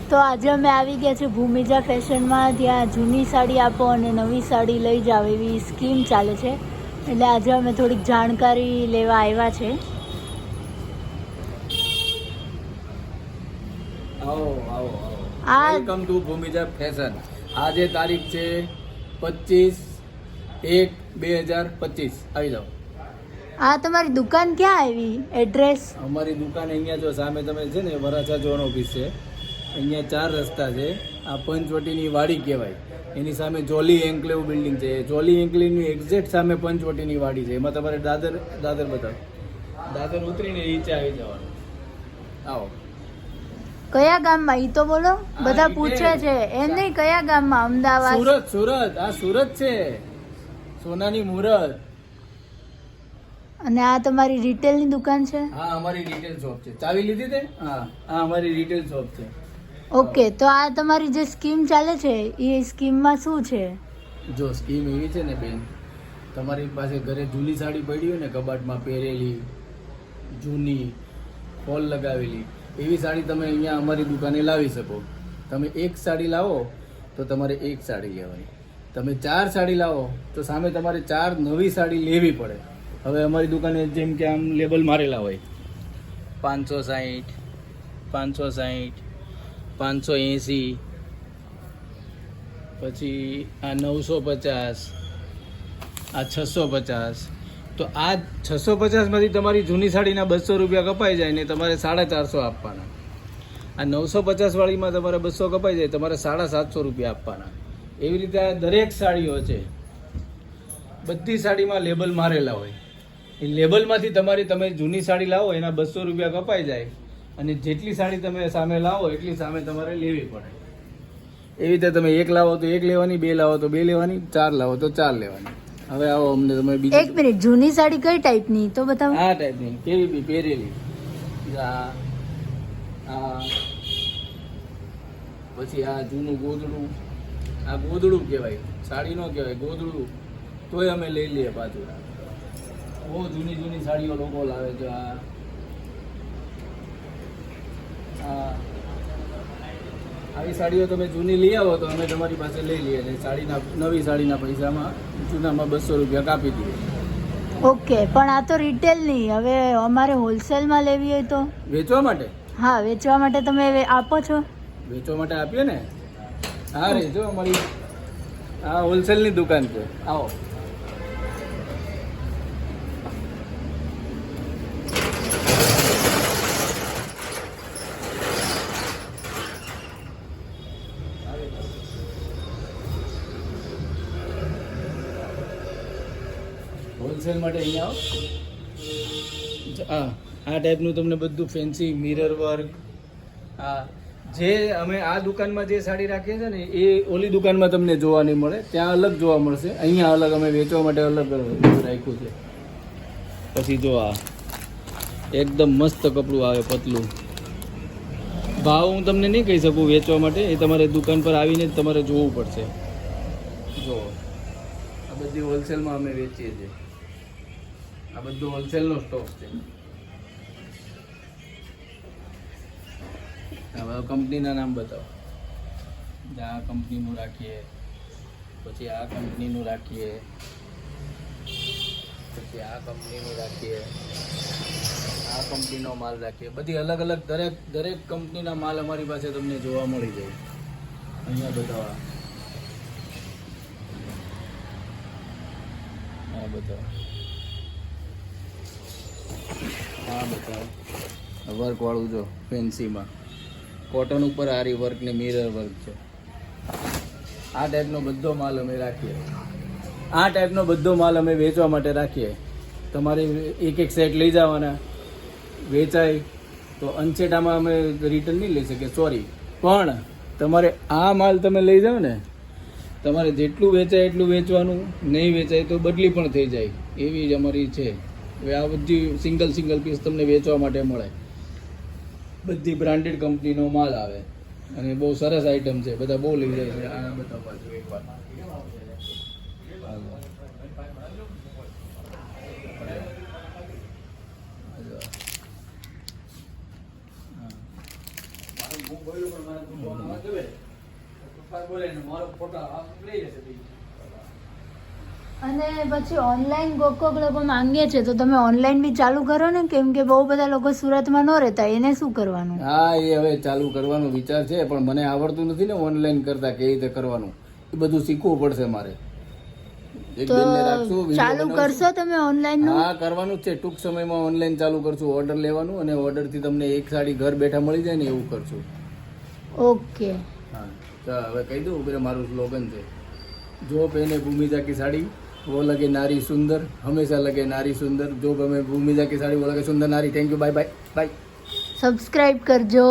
તો આજે અમે આવી ગયા છે ભૂમિજા ફેશનમાં, ત્યાં જૂની સાડી આપો અને નવી સાડી લઈ જાઓ એવી સ્કીમ ચાલે છે. એટલે આજે અમે થોડીક જાણકારી લેવા આવ્યા છે. આવો આવો આ વેલકમ ટુ ભૂમિજા ફેશન. આજે તારીખ છે 25/1/2025. આવી જાઓ. આ તમારી દુકાન ક્યાં આવી? એડ્રેસ? અમારી દુકાન અહીંયા જો સામે તમે છે ને વરાછા ઝોન ઓફિસ છે. અહીંયા 4 રસ્તા છે. આ પંચવટીની વાડી કહેવાય. એની સામે જોલી એન્કલેવ બિલ્ડિંગ છે. જોલી એન્કલેવની એક્ઝેક્ટ સામે પંચવટીની વાડી છે. એમાં તમારે દાદર બતાવો. દાદર ઉતરીને નીચે આવી જવાનું. આવો. કયા ગામમાં ઈ તો બોલો, બધા પૂછે છે. એમ નહીં, કયા ગામમાં? અમદાવાદ? સુરત. આ સુરત છે. સોનાની મુહૂર્ત. અને આ તમારી રિટેલની દુકાન છે? હા, અમારી રિટેલ શોપ છે. ચાવી લીધી તે? હા, આ અમારી રિટેલ શોપ છે. ઓકે, તો આ તમારી જે સ્કીમ ચાલે છે એ સ્કીમમાં શું છે? જો સ્કીમ એવી છે ને બેન, તમારી પાસે ઘરે જૂની સાડી પડી હોય ને, કબાટમાં પહેરેલી જૂની ફોલ લગાવેલી, એવી સાડી તમે અહીંયા અમારી દુકાને લાવી શકો. તમે એક સાડી લાવો તો તમારે એક સાડી લેવાની. તમે 4 સાડી લાવો તો સામે તમારે 4 નવી સાડી લેવી પડે. હવે અમારી દુકાને જેમ કે આમ લેબલ મારેલા હોય 560, 560, 580, પછી આ 950, આ 650. તો આ 650 માંથી તમારી જૂની સાડીના 200 રૂપિયા કપાઈ જાય ને તમારે 450 આપવાના. આ 950 વાળીમાં તમારે 200 કપાઈ જાય, તમારે 750 રૂપિયા આપવાના. એવી રીતે આ દરેક સાડીઓ છે, બધી સાડીમાં લેબલ મારેલા હોય. એ લેબલમાંથી તમે જૂની સાડી લાવો એના 200 રૂપિયા કપાઈ જાય, અને જેટલી સાડી તમે સામે લાવો એટલી સામે તમારે લેવી પડે. એવી રીતે તમે 1 લાવો તો 1 લેવાની, 2 લાવો તો 2 લેવાની, 4 લાવો તો 4 લેવાની. હવે આવો અમને તમે બીજી. એક મિનિટ, જૂની સાડી કઈ ટાઈપની તો બતાવો. આ ટાઈપની કેવી બી પહેરેલી. આ પછી આ જૂનું ગોદડું. આ ગોદડું કહેવાય, સાડી નો કહેવાય, ગોદડું. તોય અમે લઈ લઈએ પાછું. બહુ જૂની સાડીઓ લોકો લાવે છે. આવી સાડીઓ તમે જૂની લઈ આવો તો અમે તમારી પાસે લઈ લઈએ. નવી સાડીના પૈસામાં જૂનામાં 200 રૂપિયા કાપી દઈએ. ઓકે, પણ આ તો રિટેલની. હવે અમારે હોલસેલમાં લેવી હોય તો? વેચવા માટે? હા, વેચવા માટે તમે આપો છો? વેચવા માટે આપીએ ને. હા રે, જો અમારી આ હોલસેલની દુકાન છે. આવો. હોલસેલ માટે અહીંયા આવો. આ ટાઈપનું તમને બધું ફેન્સી મિરર વર્ક. જે અમે આ દુકાનમાં જે સાડી રાખીએ છીએ ને એ ઓલી દુકાનમાં તમને જોવા નહીં મળે. ત્યાં અલગ જોવા મળશે, અહીંયા અલગ. અમે વેચવા માટે અલગ રાખ્યું છે. પછી જો આ એકદમ મસ્ત કપડું આવે, પતલું. ભાવ હું તમને નહીં કહી શકું વેચવા માટે, એ તમારે દુકાન પર આવીને જ તમારે જોવું પડશે. જો આ બધી હોલસેલમાં અમે વેચીએ છીએ. આ બધું હોલસેલનો સ્ટોક છે. હવે કંપનીના નામ બતાવો. આ કંપનીનું રાખીએ, પછી આ કંપનીનું રાખીએ, પછી આ કંપનીનું રાખીએ, આ કંપનીનો માલ રાખીએ. બધી અલગ અલગ દરેક કંપનીના માલ અમારી પાસે તમને જોવા મળી જાય. અહીંયા બતાવો. આ બતાવો. હા બતાવો. વર્કવાળું જો ફેન્સીમાં કોટન ઉપર આરી વર્ક ને મિરર વર્ક છે. આ ટાઈપનો બધો માલ અમે રાખીએ. આ ટાઈપનો બધો માલ અમે વેચવા માટે રાખીએ. તમારે એક સેટ લઈ જવાના, વેચાય તો અનસેટામાં અમે રિટર્ન નહીં લઈ શકીએ, સોરી. પણ તમારે આ માલ તમે લઈ જાઓ ને, તમારે જેટલું વેચાય એટલું વેચવાનું, નહીં વેચાય તો બદલી પણ થઈ જાય, એવી જ અમારી છે. હવે આ બધી સિંગલ પીસ તમને વેચવા માટે મળે. બધી બ્રાન્ડેડ કંપનીનો માલ આવે અને બહુ સરસ આઈટમ છે. બધા બહુ લઈ જાય છે. આ બતાવવા જો એકવાર. હું બોલ્યો પણ મારે તું ફોન આવવા દેવે પપ્પા બોલે ને મારો ફોટો લઈ લેશે બીજું. અને પછી ઓનલાઈન કોક લોકો માંગે છે તો તમે ઓનલાઈન બી ચાલુ કરો ને, કેમ કે બહુ બધા લોકો સુરતમાં ન રહેતા, એને શું કરવાનું? હા એ હવે ચાલુ કરવાનો વિચાર છે, પણ મને આવડતું નથી ને ઓનલાઈન કરતા કેવી રીતે કરવાનું, એ બધું શીખવું પડશે મારે. એક તો બેનને રાખશું, video ચાલુ બનાવશું. કરશો તમે ઓનલાઈન નું? હા કરવાનું જ છે, ટૂંક સમયમાં ઓનલાઈન ચાલુ કરશું. ઓર્ડર લેવાનું અને ઓર્ડર થી તમને એક સાડી ઘર બેઠા મળી જાય ને એવું કરશું. ઓકે. હા ચાલ હવે કહી દઉં, પેલા મારું સ્લોગન છે, જો પહેને ભૂમિજા की साड़ी वो लगे नारी सुंदर, हमेशा लगे नारी सुंदर. जो गमे भूमिजा की साड़ी वो लगे सुंदर नारी. Thank you, bye bye bye. Subscribe કરજો.